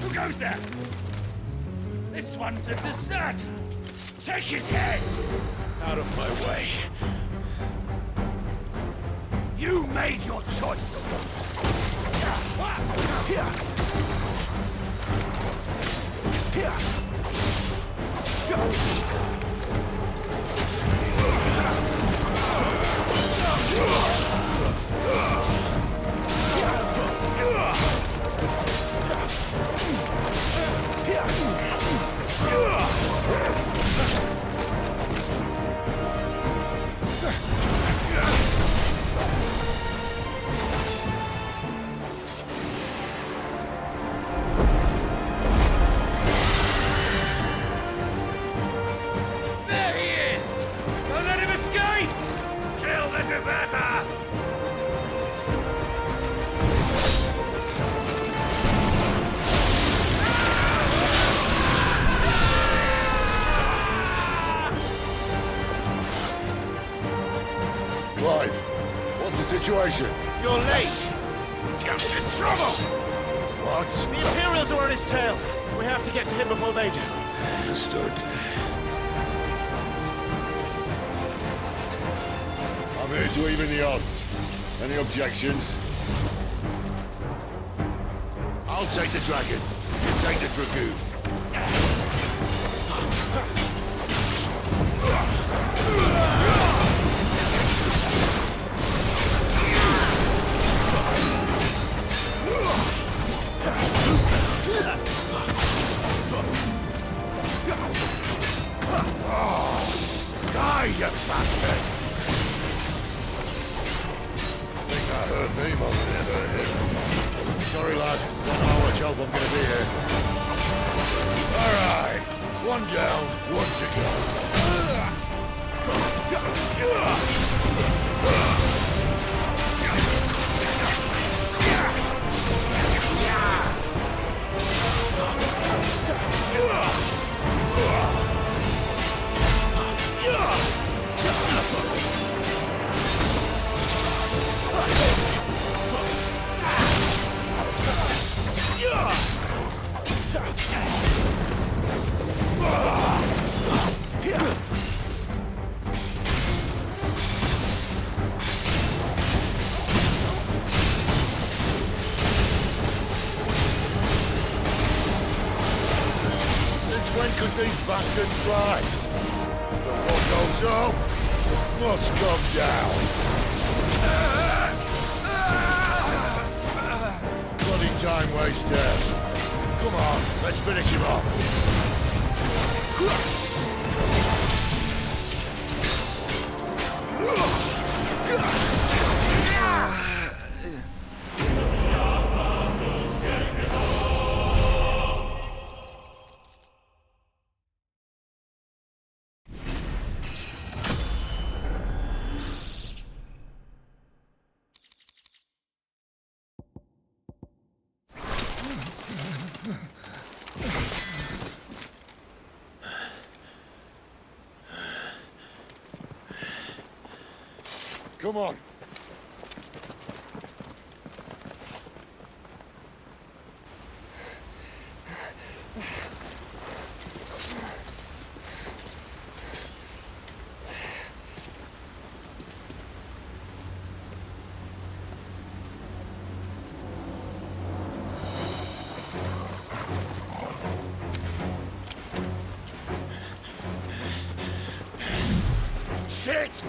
Who goes there? This one's a deserter. Take his head! Out of my way. You made your choice! There he is! Don't let him escape! Kill the deserter! Clive, what's the situation? You're late! Captain Trouble! What? The Imperials are on his tail. We have to get to him before they do. Understood. I'm here to even the odds. Any objections? I'll take the dragon. You take the dragoon. Die, you bastard! Think I heard me more than ever him. Sorry, lad. Don't know how much help I'm gonna be here. All right. One down, one to go. When could these bastards fly? But what goes up must come down. Bloody time waster. Come on, let's finish him off. Come on. Shit!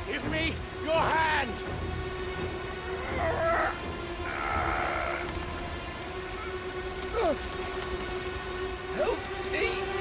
Give me your hand! Help me!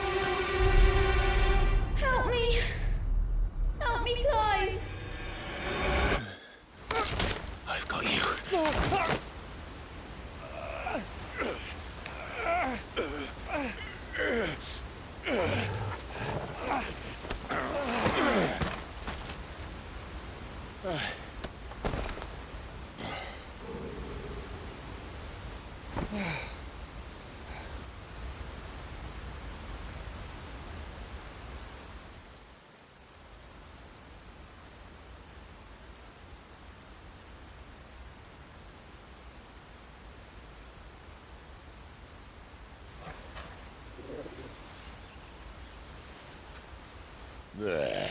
There.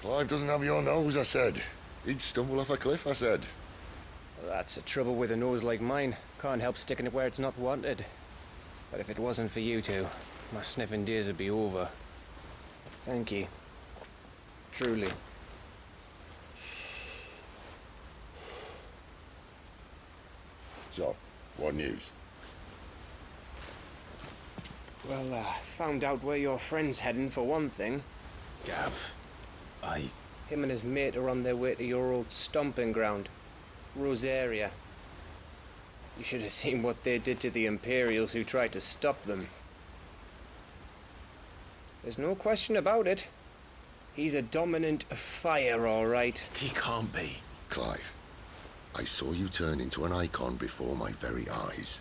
Clive doesn't have your nose, I said. He'd stumble off a cliff, I said. Well, that's the trouble with a nose like mine. Can't help sticking it where it's not wanted. But if it wasn't for you two, my sniffing days would be over. Thank you. Truly. So, what news? Well, found out where your friend's heading for one thing. Gav, Him and his mate are on their way to your old stomping ground, Rosaria. You should have seen what they did to the Imperials who tried to stop them. There's no question about it. He's a dominant of fire, all right. he can't be. Clive, I saw you turn into an icon before my very eyes.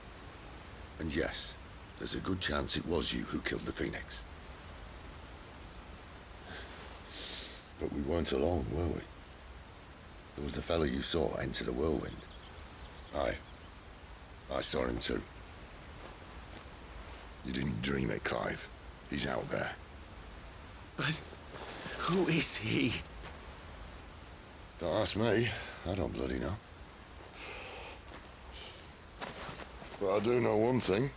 And yes, there's a good chance it was you who killed the Phoenix. But we weren't alone, were we? There was the fellow you saw enter the whirlwind. I saw him too. You didn't dream it, Clive. He's out there. But who is he? Don't ask me. I don't bloody know. But I do know one thing.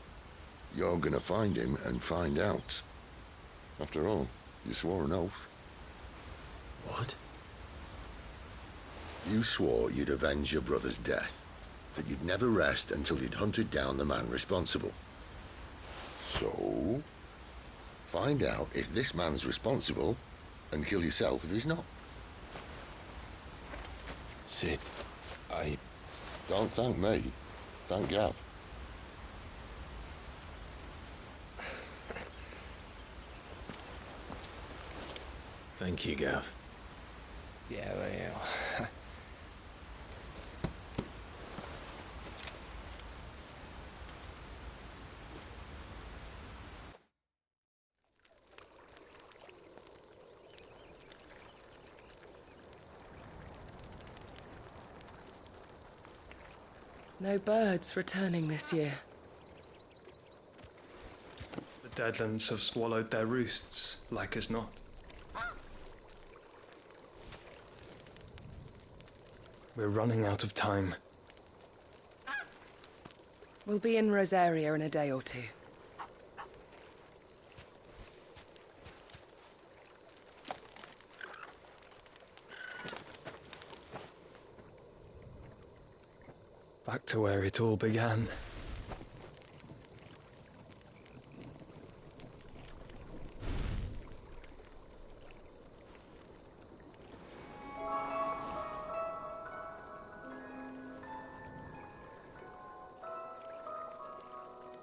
You're gonna find him and find out. After all, you swore an oath. What? You swore you'd avenge your brother's death. That you'd never rest until you'd hunted down the man responsible. So, find out if this man's responsible and kill yourself if he's not. Sid, Don't thank me. Thank Gav. Thank you, Gav. Yeah, well, yeah. No birds returning this year. The Deadlands have swallowed their roosts, like as not. We're running out of time. We'll be in Rosaria in a day or two. Back to where it all began.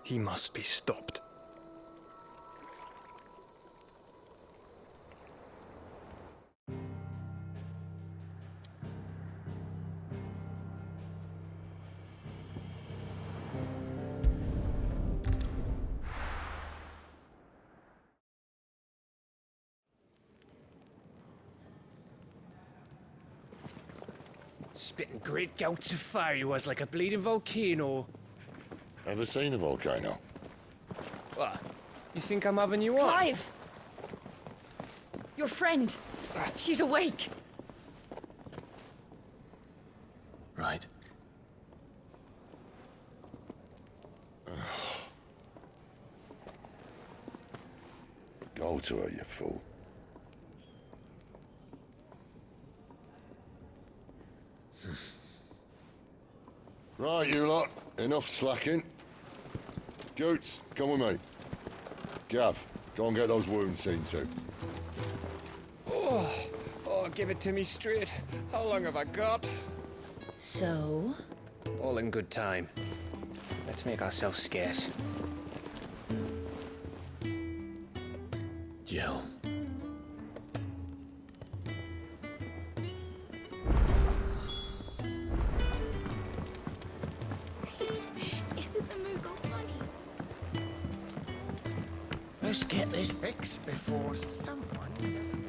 He must be stopped. Spitting great gouts of fire he was, like a bleeding volcano. Ever seen a volcano? What? You think I'm having you on? Clive! Your friend! She's awake! Right. Go to her, you fool. Right, you lot. Enough slacking. Goots, come with me. Gav, go and get those wounds seen to. Oh, give it to me straight. How long have I got? So? All in good time. Let's make ourselves scarce. Jill. Isn't the Moogle funny? Let's get this fixed before someone doesn't.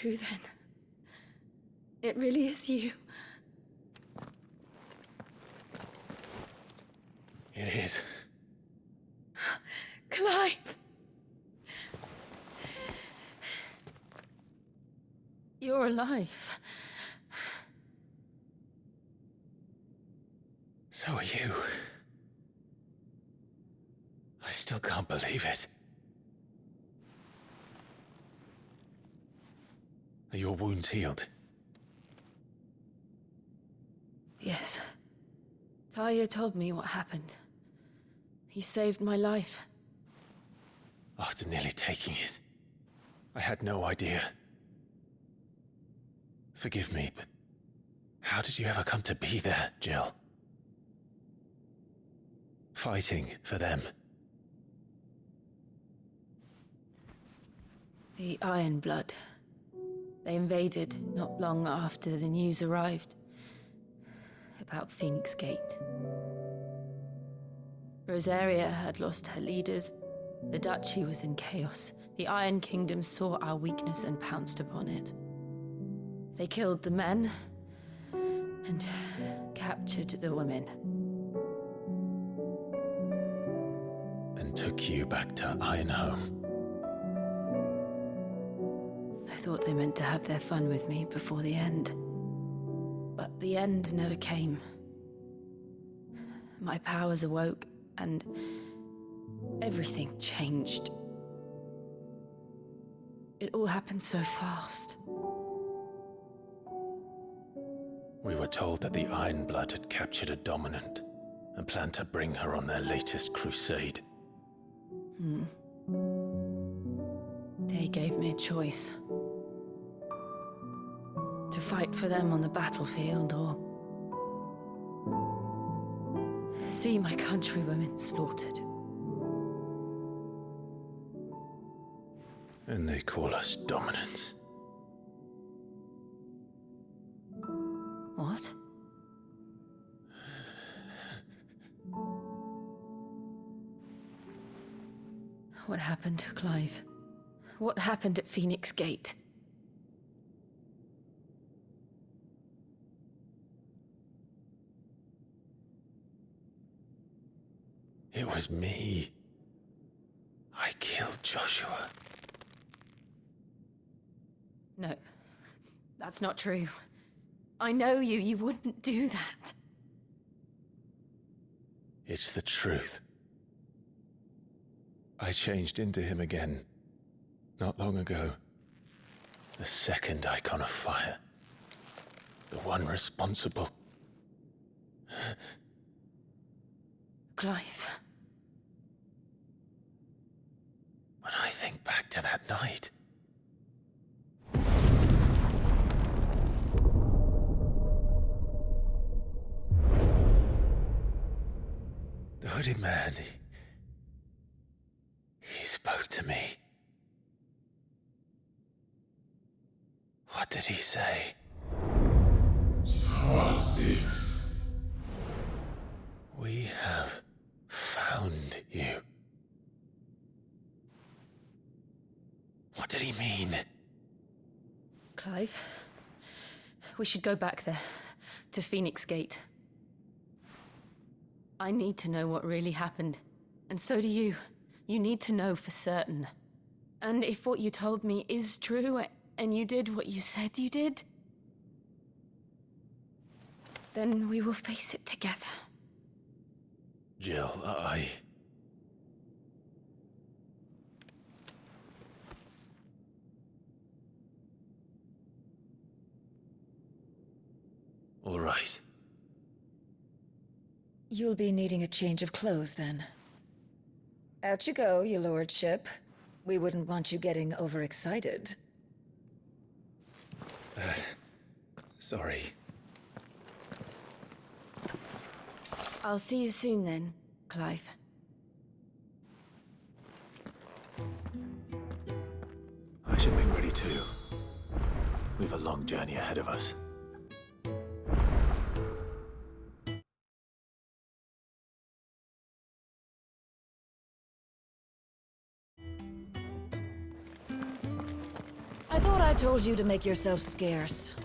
true then. It really is you. It is. Clive! You're alive. So are you. I still can't believe it. Are your wounds healed? Yes. Talia told me what happened. You saved my life. After nearly taking it, I had no idea. Forgive me, but how did you ever come to be there, Jill? Fighting for them. The Iron Blood. They invaded not long after the news arrived about Phoenix Gate. Rosaria had lost her leaders. The Duchy was in chaos. The Iron Kingdom saw our weakness and pounced upon it. They killed the men and captured the women. And took you back to Ironhome. I thought they meant to have their fun with me before the end. But the end never came. My powers awoke, and everything changed. It all happened so fast. We were told that the Iron Blood had captured a dominant and planned to bring her on their latest crusade. They gave me a choice. To fight for them on the battlefield, or see my countrywomen slaughtered. And they call us dominants. What? What happened to Clive? What happened at Phoenix Gate? It was me. I killed Joshua. No, that's not true. I know you. You wouldn't do that. It's the truth. I changed into him again, not long ago. The second icon of fire. The one responsible. Clive. When I think back to that night... The hooded man, he spoke to me. What did he say? We have found you. What did he mean? Clive, we should go back there, to Phoenix Gate. I need to know what really happened, and so do you. You need to know for certain. And if what you told me is true, and you did what you said you did, then we will face it together. Jill, All right. You'll be needing a change of clothes, then. Out you go, your lordship. We wouldn't want you getting overexcited. Sorry. I'll see you soon then, Clive. I should make ready too. We've a long journey ahead of us. I thought I told you to make yourself scarce.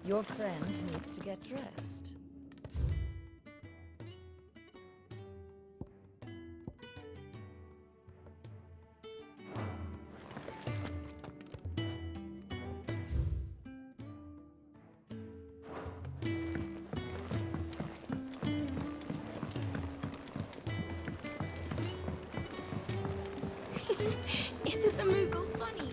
Your friend needs to get dressed. Isn't the Moogle funny?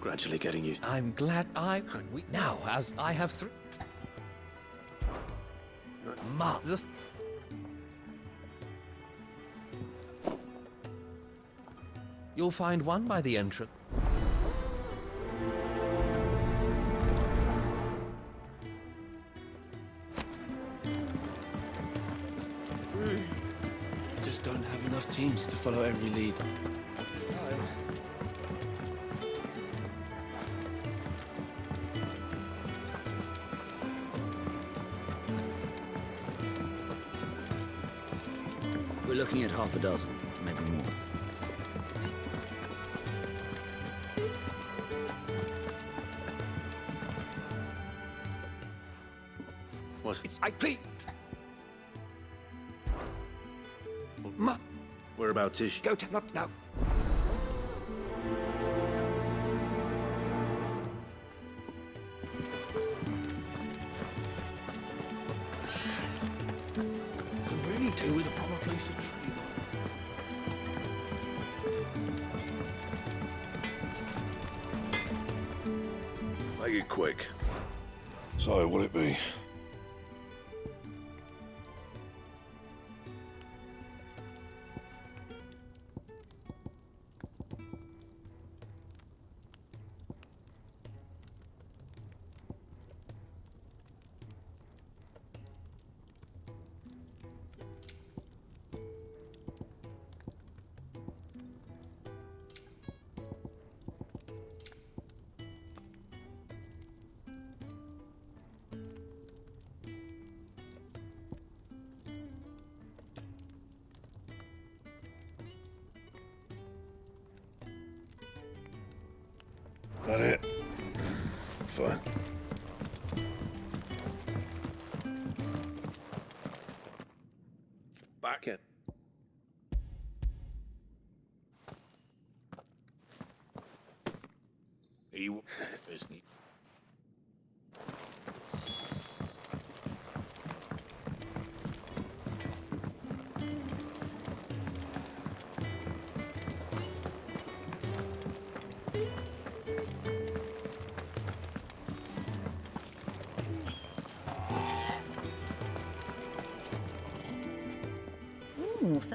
Gradually getting used. I'm glad now, as I have three. Mother. You'll find one by the entrance. Just don't have enough teams to follow every lead. We're looking at half a dozen, maybe more. It's I please. Whereabouts is she? Go to not now. Can really do with a proper place to train. Make it quick. So, will it be? That it? Fine. Back in. He isn't he?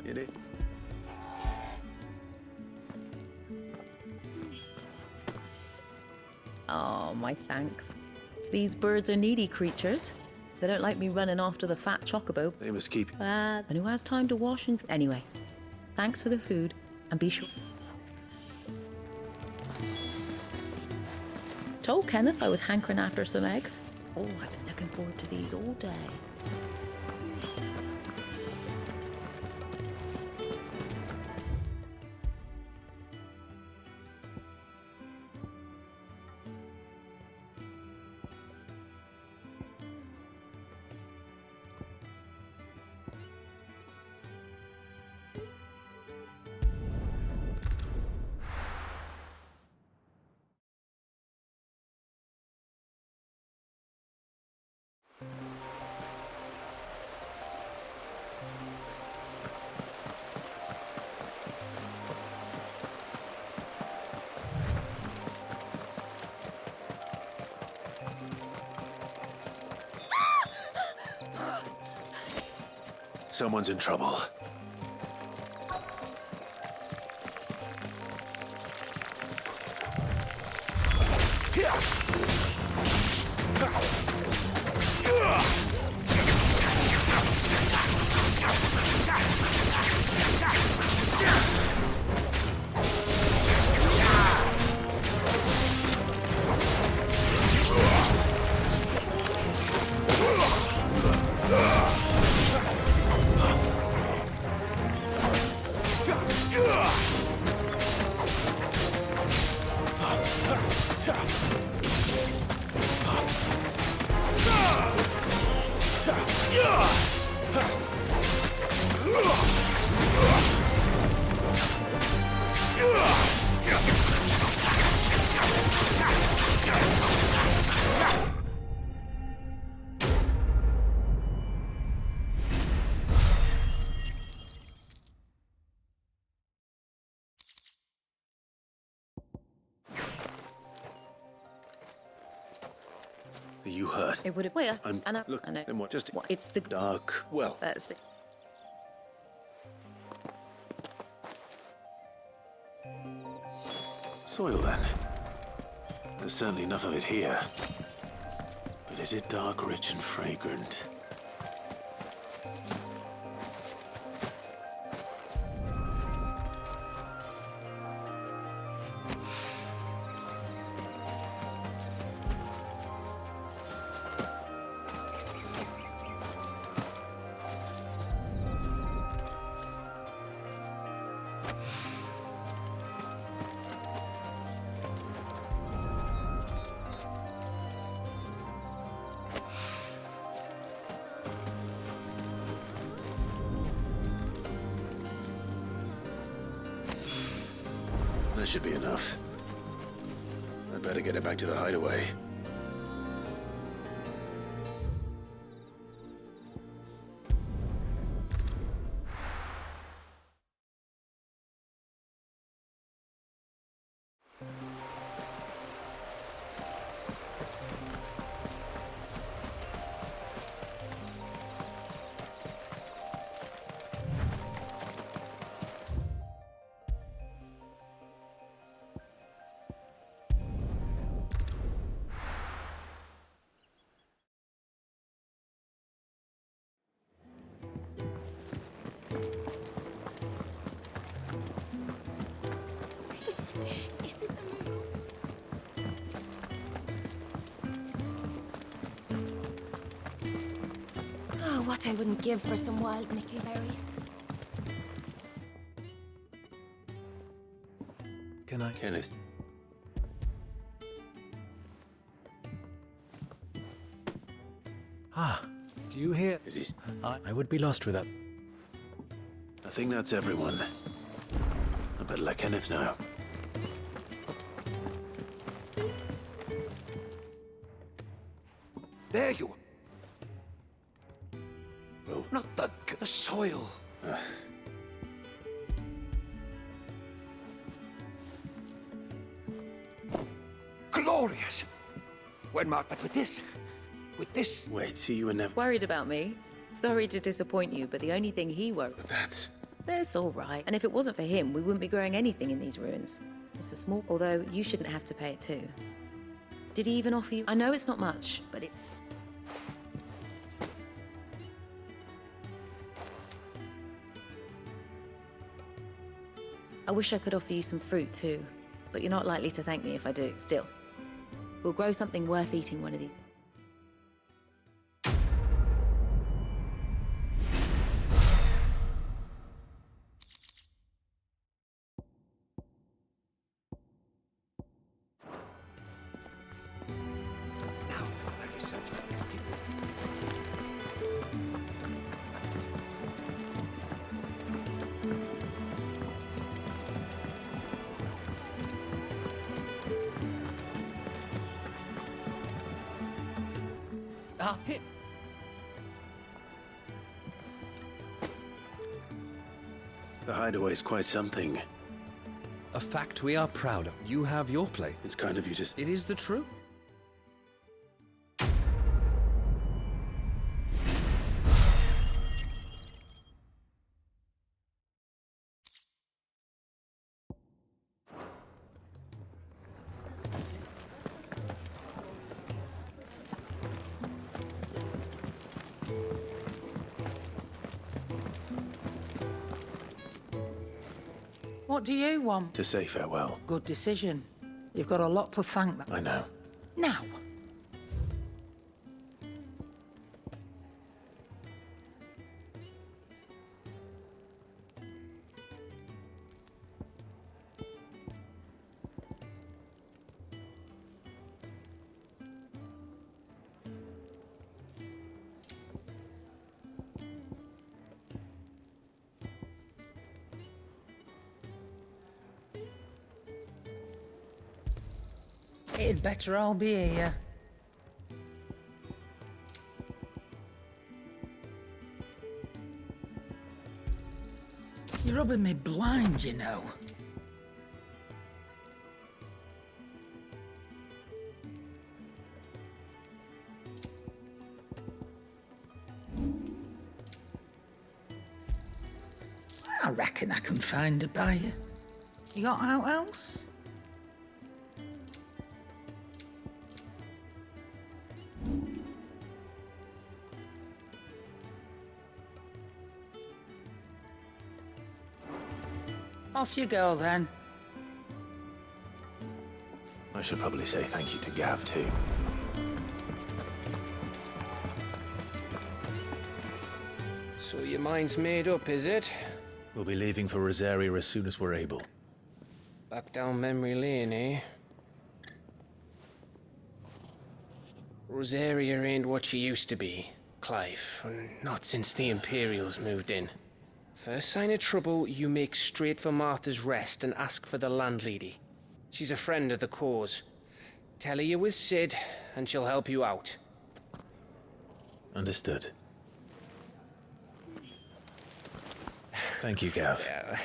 It is. Oh, my thanks. These birds are needy creatures. They don't like me running after the fat chocobo. They must keep. And who has time to wash and... Anyway, thanks for the food, and be sure... Told Kenneth I was hankering after some eggs. Oh, I've been looking forward to these all day. Someone's in trouble. Are you hurt? It would have. Well, I'm. I know. Look, I know. then what? Just What, it's the dark. Well, That's it. soil then. There's certainly enough of it here. But is it dark, rich, and fragrant? That should be enough. I better get it back to the hideaway. Oh, what I wouldn't give for some wild mickleberries. Can I? Kenneth. Ah, do you hear? Is he? I would be lost without. I think that's everyone. I better let Kenneth know. There you. Oh. Not the soil. Glorious. When marked, but with this. Wait, see, you were never. Worried about me? Sorry to disappoint you, but the only thing he worried. But that's. That's all right. And if it wasn't for him, we wouldn't be growing anything in these ruins. It's a small. Although you shouldn't have to pay it too. Did he even offer you? I know it's not much, but it. I wish I could offer you some fruit too, but you're not likely to thank me if I do. Still, we'll grow something worth eating one of these. Now, my research can continue. Here. The hideaway's quite something. A fact we are proud of. You have your plate. It's kind of you just. It is the truth. What do you want? To say farewell. Good decision. You've got a lot to thank them. I know. Now. It'd better all be here. You're rubbing me blind, you know. reckon I can find a buyer. You got out else? Off you go, then. I should probably say thank you to Gav, too. So your mind's made up, is it? We'll be leaving for Rosaria as soon as we're able. Back down memory lane, eh? Rosaria ain't what she used to be, Clive. Not since the Imperials moved in. First sign of trouble, you make straight for Martha's Rest and ask for the landlady. She's a friend of the cause. Tell her you was Sid, and she'll help you out. Understood. Thank you, Gav. Yeah.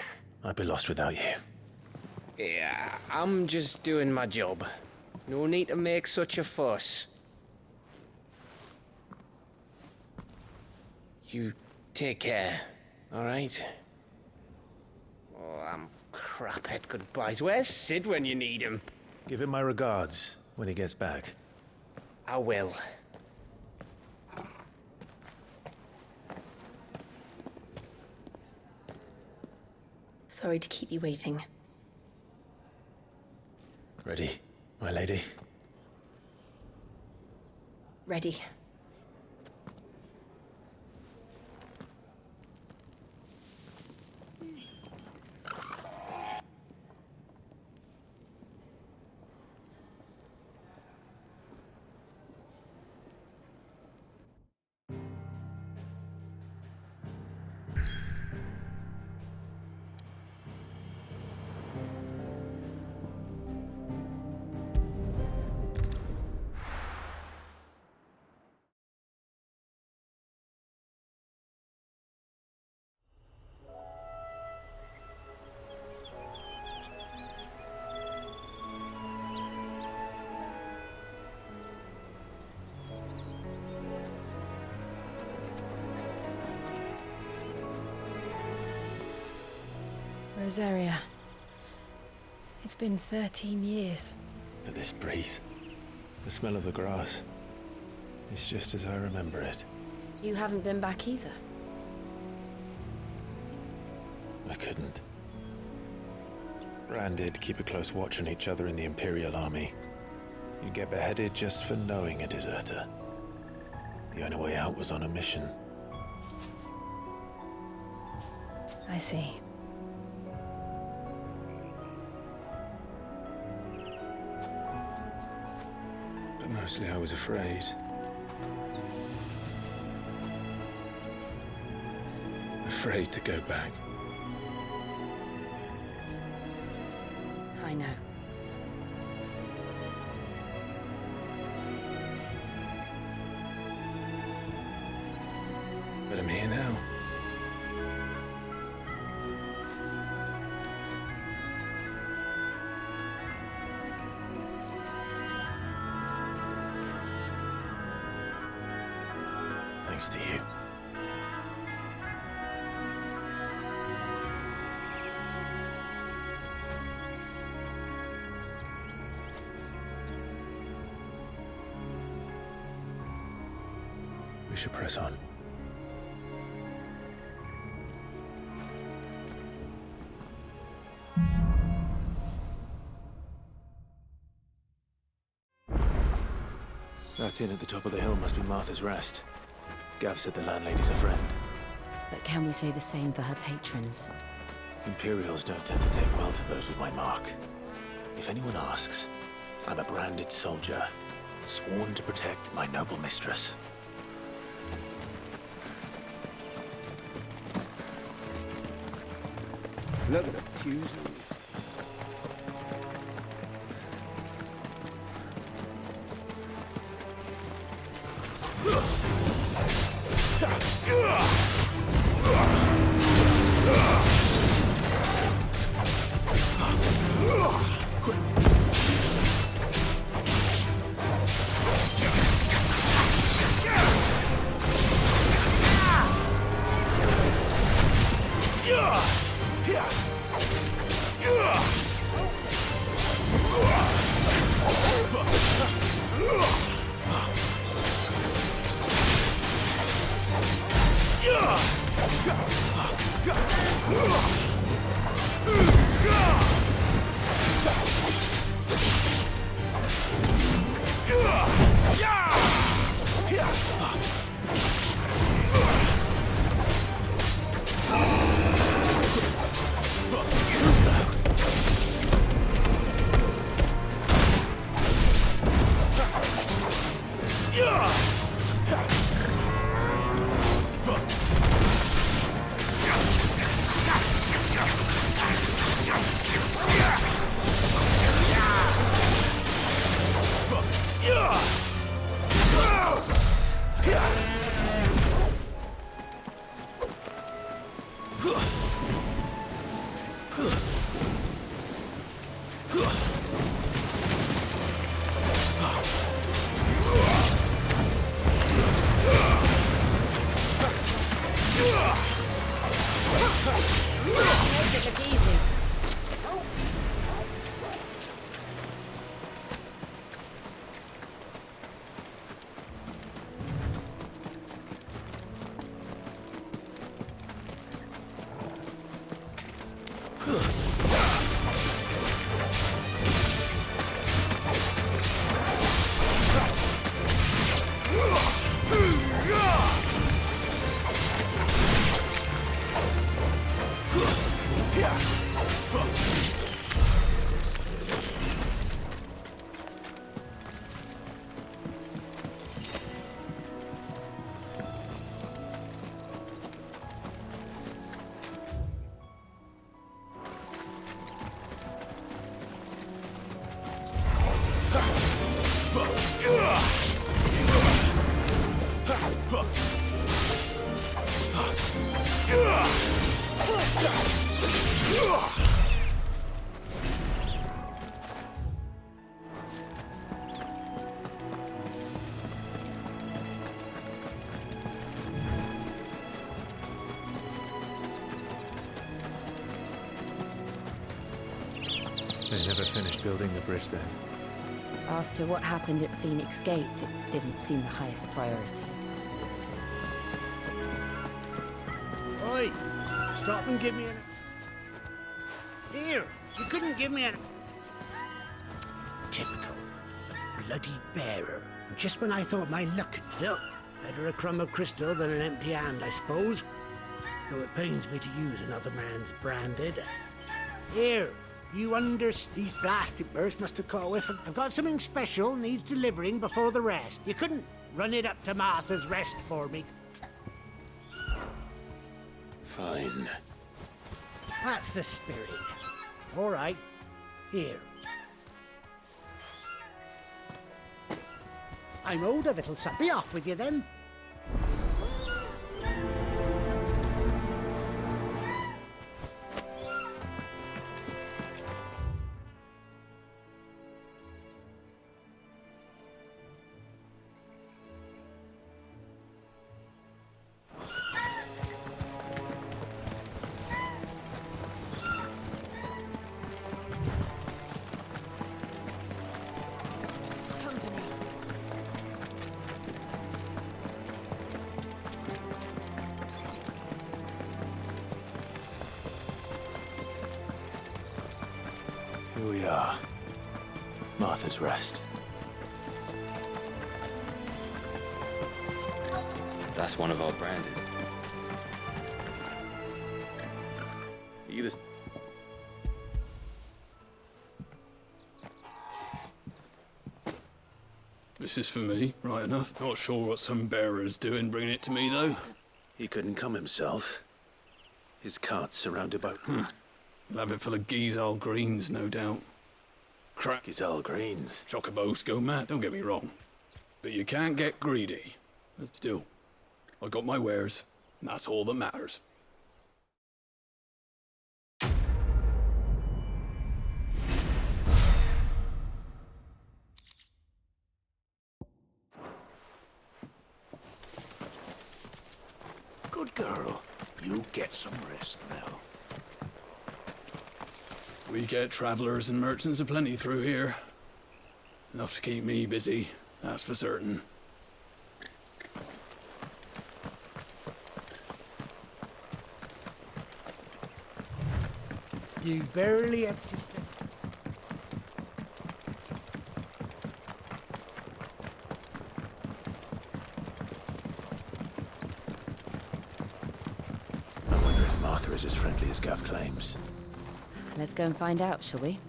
I'd be lost without you. Yeah, I'm just doing my job. No need to make such a fuss. You take care, all right? Oh, I'm crap at goodbyes. Where's Sid when you need him? Give him my regards when he gets back. I will. Sorry to keep you waiting. Ready, my lady? Ready. Rosaria. It's been 13 years. But this breeze, the smell of the grass, it's just as I remember it. You haven't been back either. I couldn't. Rand did keep a close watch on each other in the Imperial Army. You'd get beheaded just for knowing a deserter. The only way out was on a mission. I see. But mostly I was afraid. Afraid to go back. I know. But I'm here now. Thanks to you. We should press on. That inn at the top of the hill must be Martha's Rest. Gav said the landlady's a friend. But can we say the same for her patrons? Imperials don't tend to take well to those with my mark. If anyone asks, I'm a branded soldier, sworn to protect my noble mistress. Look at the fuse. Make it look easy. They never finished building the bridge then. After what happened at Phoenix Gate, it didn't seem the highest priority. Oi! Stop and give me an... Here! You couldn't give me an... Typical. A bloody bearer. Just when I thought my luck had... Still, better a crumb of crystal than an empty hand, I suppose. Though it pains me to use another man's branded. Here! You these blasted birds must have caught whiff. I've got something special, needs delivering before the rest. You couldn't run it up to Martha's Rest for me. Fine. That's the spirit. All right. Here. I'm owed a little something. Be off with you then. Here we are. Martha's Rest. That's one of our branded. Are you the... This is for me, right enough. Not sure what some bearer's doing bringing it to me, though. He couldn't come himself. His cart's surrounded by... He'll have it full of Gizal greens, no doubt. Crack. Gizal greens? Chocobos go mad, don't get me wrong. But you can't get greedy. But still, I got my wares, and that's all that matters. Good girl. You get some rest now. We get travelers and merchants aplenty through here. Enough to keep me busy, that's for certain. You barely have to step. I wonder if Martha is as friendly as Gav claims. Let's go and find out, shall we?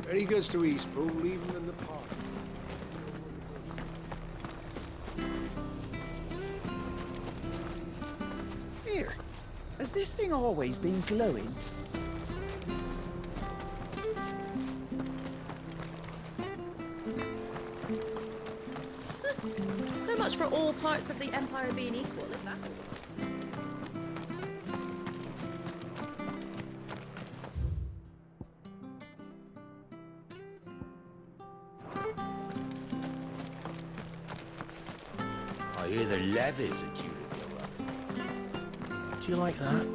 Any goods to Eastpool, leave them in the park. Here, has this thing always been glowing? So much for all parts of the Empire being equal, if that's all. I hear the levies are due to go up. Do you like that?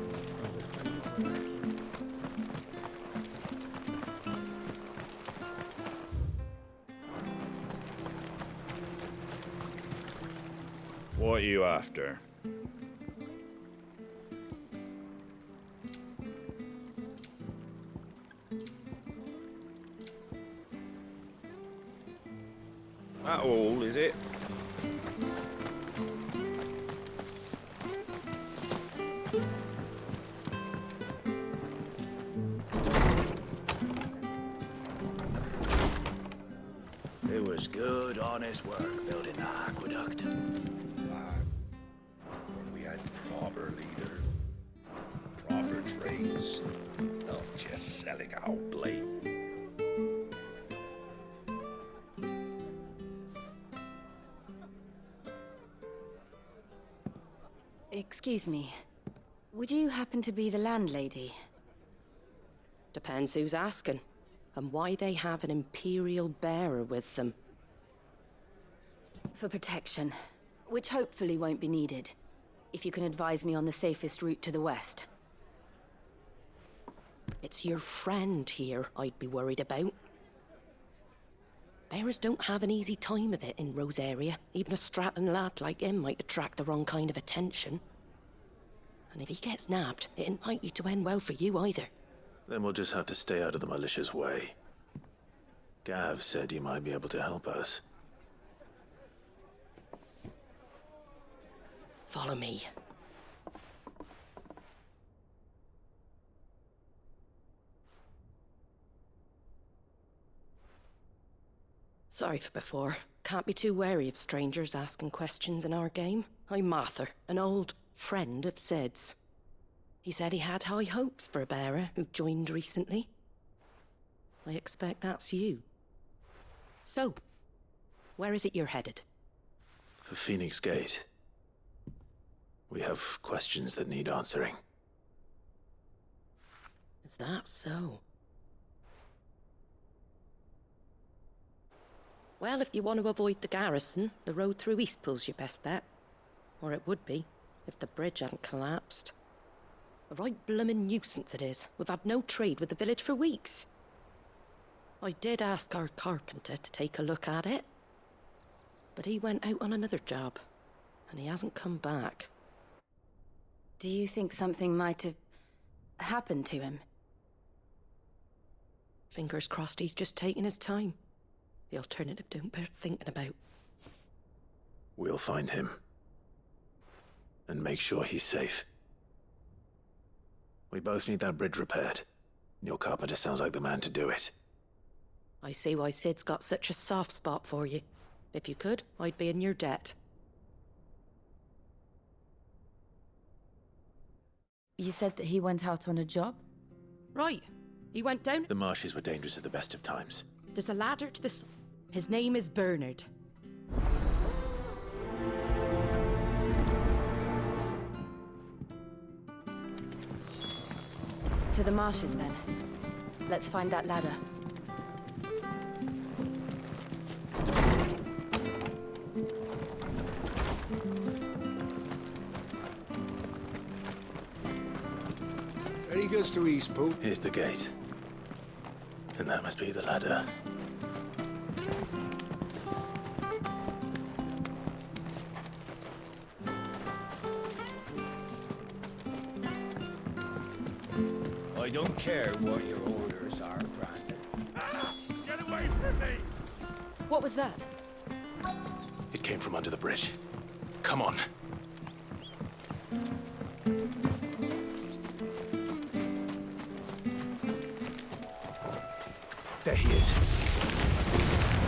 What are you after? That all, is it? It was good, honest work building the aqueduct. When we had proper leaders, proper trades, not just selling out blade. Excuse me. Would you happen to be the landlady? Depends who's asking, and why they have an Imperial bearer with them. For protection, which hopefully won't be needed. If you can advise me on the safest route to the west. It's your friend here I'd be worried about. Bearers don't have an easy time of it in Rosaria. Even a Stratton lad like him might attract the wrong kind of attention. And if he gets nabbed, it ain't likely to end well for you either. Then we'll just have to stay out of the militia's way. Gav said he might be able to help us. Follow me. Sorry for before. Can't be too wary of strangers asking questions in our game. I'm Martha, an old friend of Sid's. He said he had high hopes for a bearer who joined recently. I expect that's you. So, where is it you're headed? For Phoenix Gate. We have questions that need answering. Is that so? Well, if you want to avoid the garrison, the road through Eastpool's your best bet. Or it would be, if the bridge hadn't collapsed. A right bloomin' nuisance it is. We've had no trade with the village for weeks. I did ask our carpenter to take a look at it. But he went out on another job, and he hasn't come back. Do you think something might have happened to him? Fingers crossed he's just taking his time. The alternative don't bear thinking about. We'll find him. And make sure he's safe. We both need that bridge repaired. Your carpenter sounds like the man to do it. I see why Sid's got such a soft spot for you. If you could, I'd be in your debt. You said that he went out on a job? Right. He went down... The marshes were dangerous at the best of times. There's a ladder to this. His name is Bernard. To the marshes, then. Let's find that ladder. Any goods to Eastpool? Here's the gate. And that must be the ladder. I don't care what your orders are, Brandon. Get away from me! What was that? It came from under the bridge. Come on. There he is.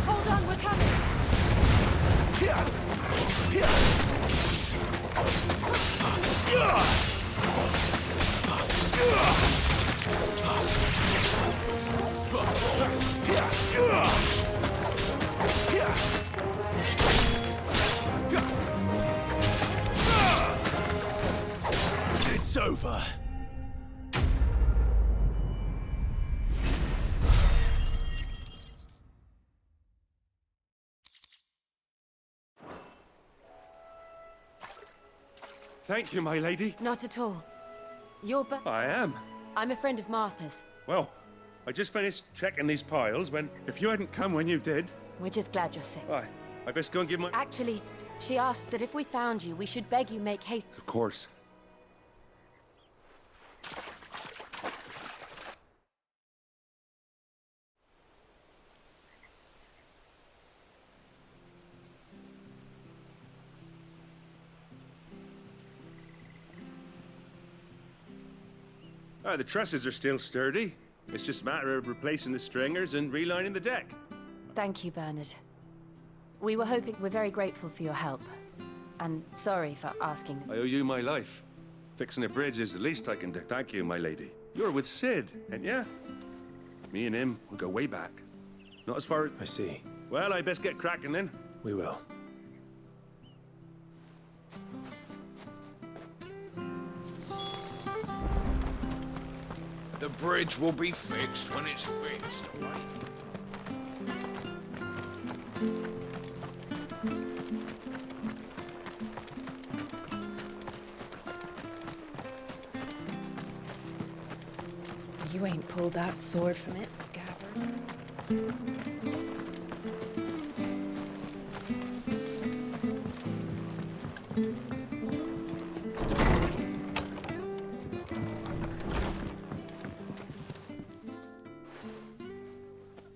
Hold on, we're coming! It's over. Thank you, my lady. Not at all. You're I am. I'm a friend of Martha's. Well, I just finished checking these piles when... If you hadn't come when you did... We're just glad you're safe. Why, I best go and give my... Actually, she asked that if we found you, we should beg you make haste. Of course. The trusses are still sturdy. It's just a matter of replacing the stringers and relining the deck. Thank you, Bernard. We're very grateful for your help. And sorry for asking. I owe you my life. Fixing a bridge is the least I can do. Thank you, my lady. You're with Sid, ain't ya? Me and him, we go way back. Not as far as... I see. Well, I best get cracking then. We will. The bridge will be fixed when it's fixed, all right? You ain't pulled that sword from its scabbard.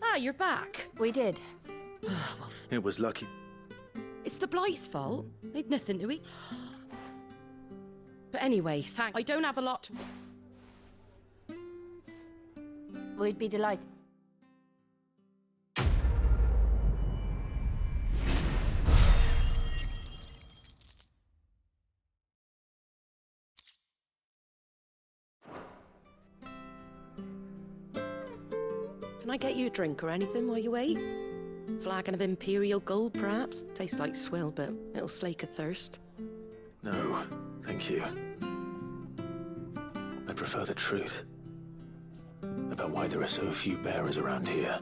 Ah, you're back. We did. It was lucky. It's the Blight's fault. They'd nothing to eat. But anyway, I don't have a lot. We'd be delighted. Can I get you a drink or anything while you wait? Flagon of Imperial Gold, perhaps? Tastes like swill, but it'll slake a thirst. No, thank you. I prefer the truth about why there are so few bearers around here.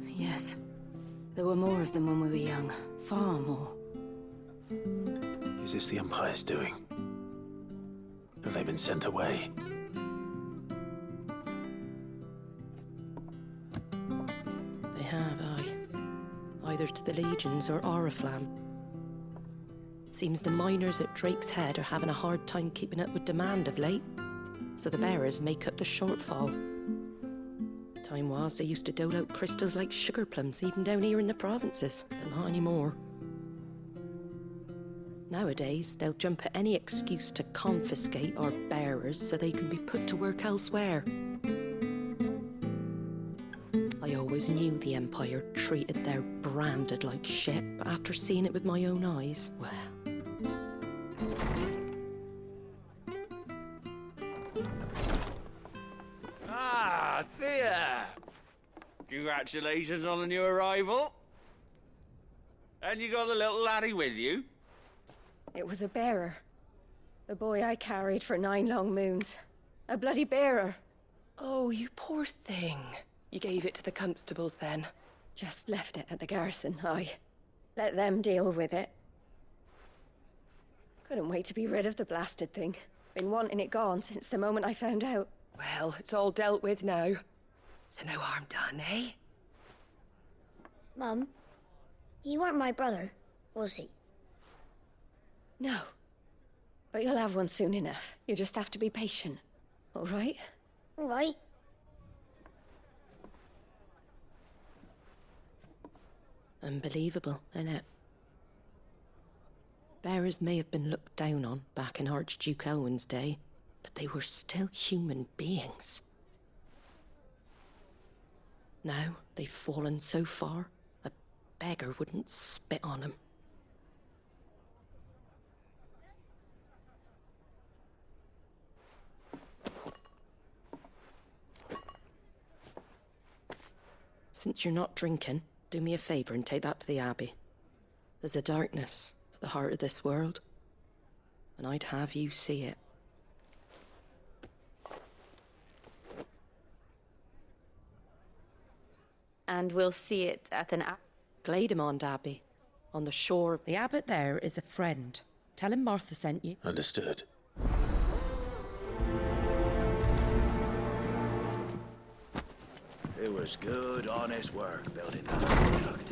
Yes. There were more of them when we were young. Far more. Is this the Empire's doing? Have they been sent away? They have, aye. Either to the Legions or Oriflamme. Seems the miners at Drake's Head are having a hard time keeping up with demand of late, so the bearers make up the shortfall. Time was, they used to dole out crystals like sugar plums, even down here in the provinces, but not anymore. Nowadays, they'll jump at any excuse to confiscate our bearers so they can be put to work elsewhere. I always knew the Empire treated their branded like shit, but after seeing it with my own eyes, well... Ah, Thea! Congratulations on the new arrival. And you got the little laddie with you? It was a bearer. The boy I carried for 9 long moons. A bloody bearer. Oh, you poor thing. You gave it to the constables then? Just left it at the garrison, aye. Let them deal with it. Couldn't wait to be rid of the blasted thing. Been wanting it gone since the moment I found out. Well, it's all dealt with now. So no harm done, eh? Mum, he weren't my brother, was he? No. But you'll have one soon enough. You just have to be patient. All right? All right. Unbelievable, innit? Bearers may have been looked down on back in Archduke Elwin's day, but they were still human beings. Now they've fallen so far, a beggar wouldn't spit on them. Since you're not drinking, do me a favour and take that to the Abbey. There's a darkness at the heart of this world, and I'd have you see it. And we'll see it at an Glademond Abbey, on the shore of... The abbot there is a friend. Tell him Martha sent you. Understood. It was good, honest work building that aqueduct.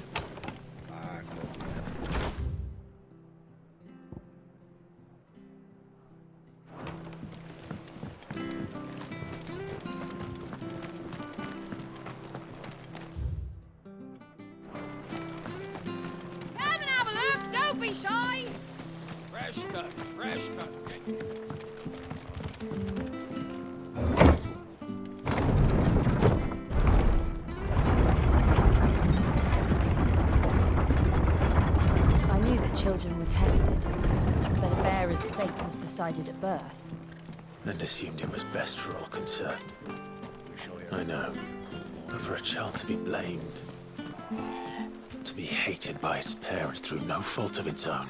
Come and have a look. Don't be shy. Fresh cuts, fresh cuts. I knew that children were tested, that a bearer's fate was decided at birth. And assumed it was best for all concerned. I know. But for a child to be blamed, to be hated by its parents through no fault of its own.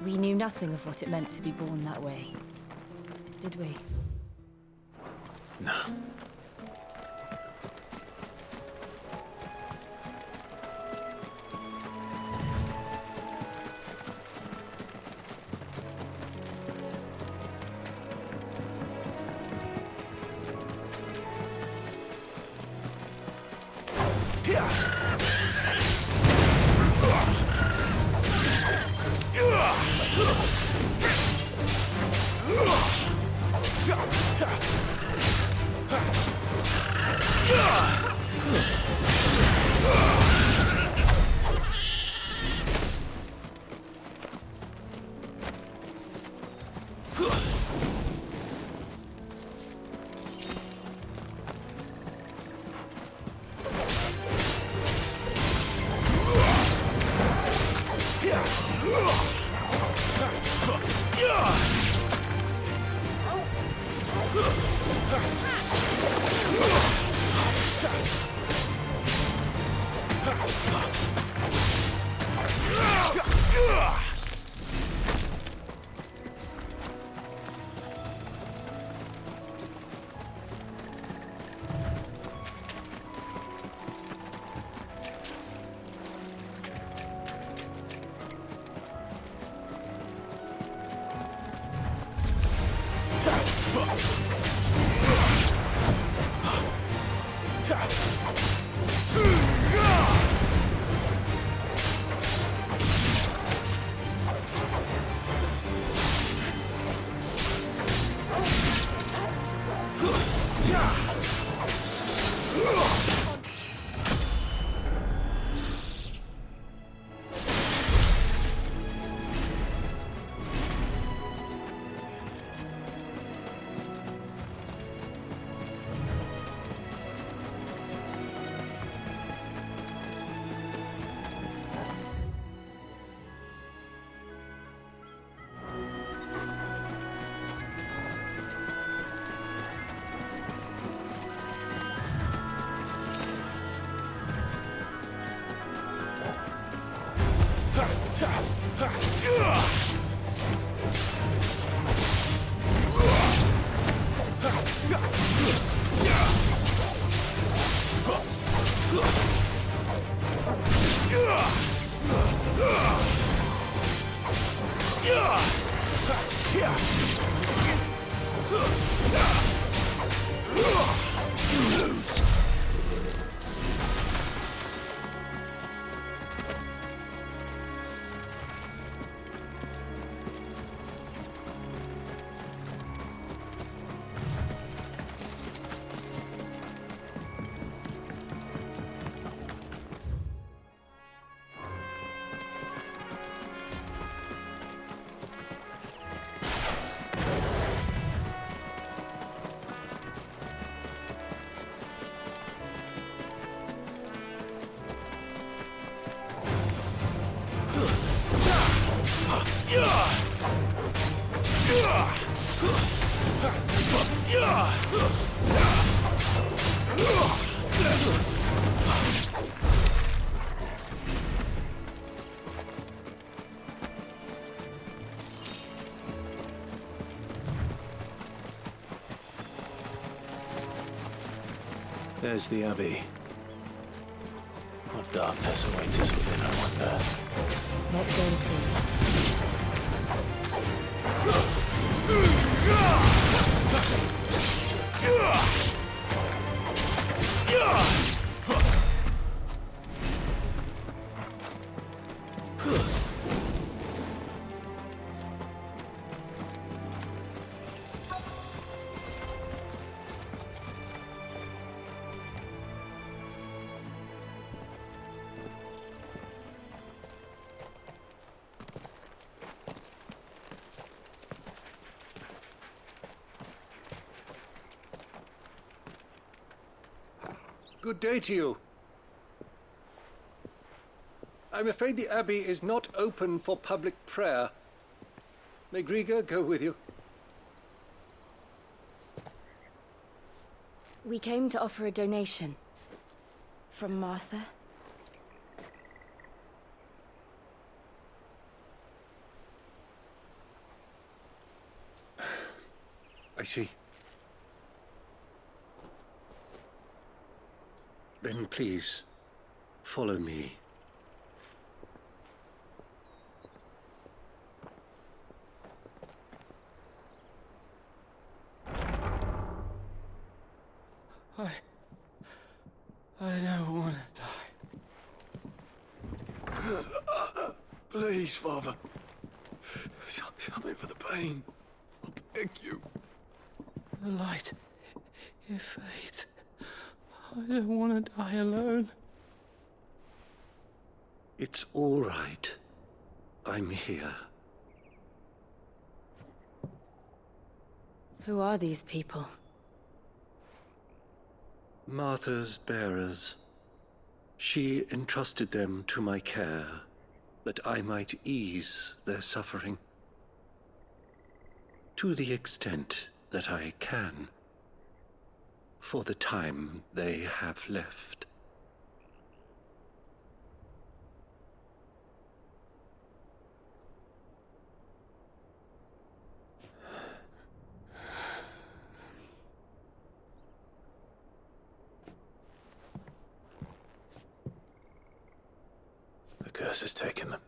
We knew nothing of what it meant to be born that way, did we? No. There's the Abbey. What darkness awaits us within, I wonder. Let's go and see. Good day to you. I'm afraid the Abbey is not open for public prayer. May Griga go with you? We came to offer a donation. From Martha. I see. Then please, follow me. I don't want to die. Please, Father. Show me for the pain. I beg you. The light, it fades. I don't want to die alone. It's all right. I'm here. Who are these people? Martha's bearers. She entrusted them to my care, that I might ease their suffering. To the extent that I can. For the time they have left. The curse has taken them.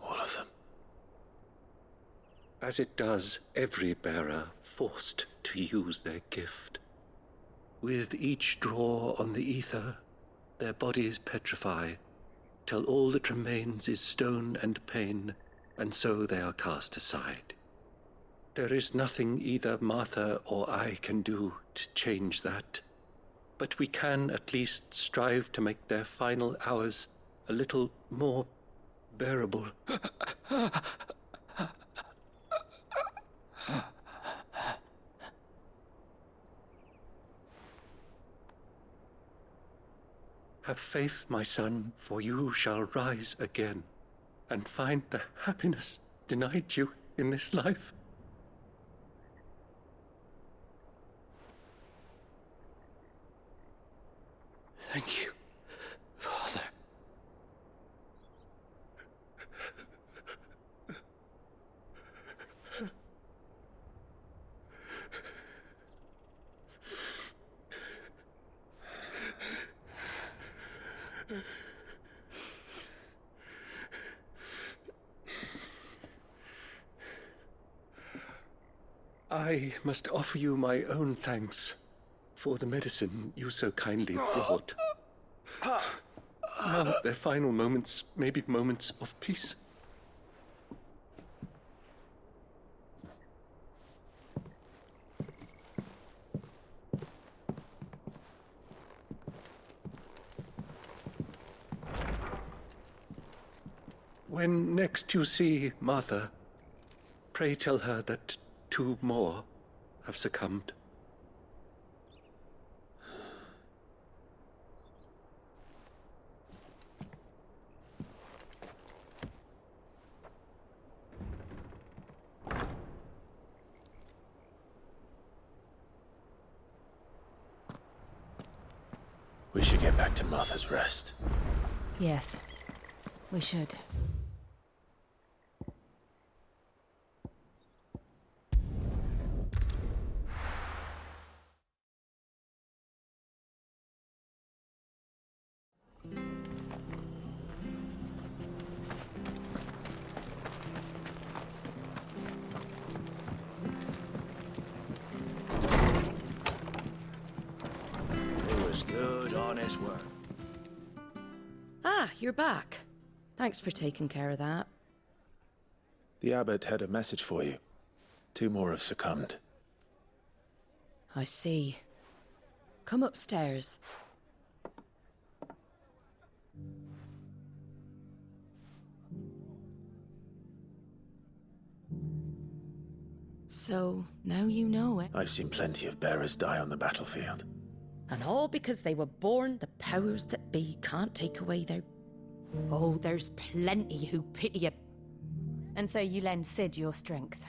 All of them. As it does every bearer forced to use their gift. With each draw on the ether, their bodies petrify, till all that remains is stone and pain, and so they are cast aside. There is nothing either Martha or I can do to change that, but we can at least strive to make their final hours a little more bearable. Have faith, my son, for you shall rise again, and find the happiness denied you in this life. Thank you, Father. I must offer you my own thanks for the medicine you so kindly brought. Now their final moments may be moments of peace. When next you see Martha, pray tell her that 2 more have succumbed. We should get back to Martha's Rest. Yes, we should. It was good, honest work. Ah, you're back. Thanks for taking care of that. The abbot had a message for you. 2 more have succumbed. I see. Come upstairs. So, now you know it. I've seen plenty of bearers die on the battlefield. And all because they were born, the powers that be can't take away their... Oh, there's plenty who pity you. And so you lend Sid your strength.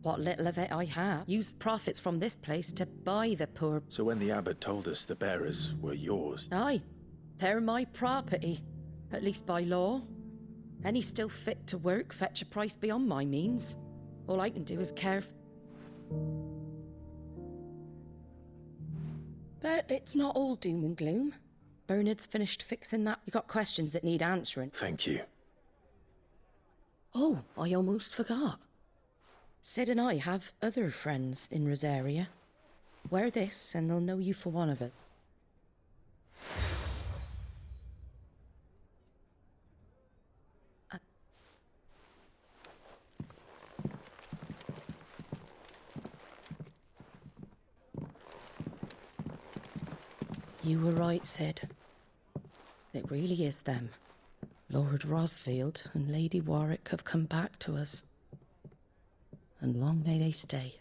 What little of it I have used profits from this place to buy the poor... So when the abbot told us the bearers were yours... Aye, they're my property, at least by law. Any still fit to work fetch a price beyond my means. All I can do is care But it's not all doom and gloom. Bernard's finished fixing that. You got questions that need answering. Thank you. Oh, I almost forgot. Sid and I have other friends in Rosaria. Wear this and they'll know you for one of it. You were right, Sid. It really is them. Lord Rosfield and Lady Warwick have come back to us. And long may they stay.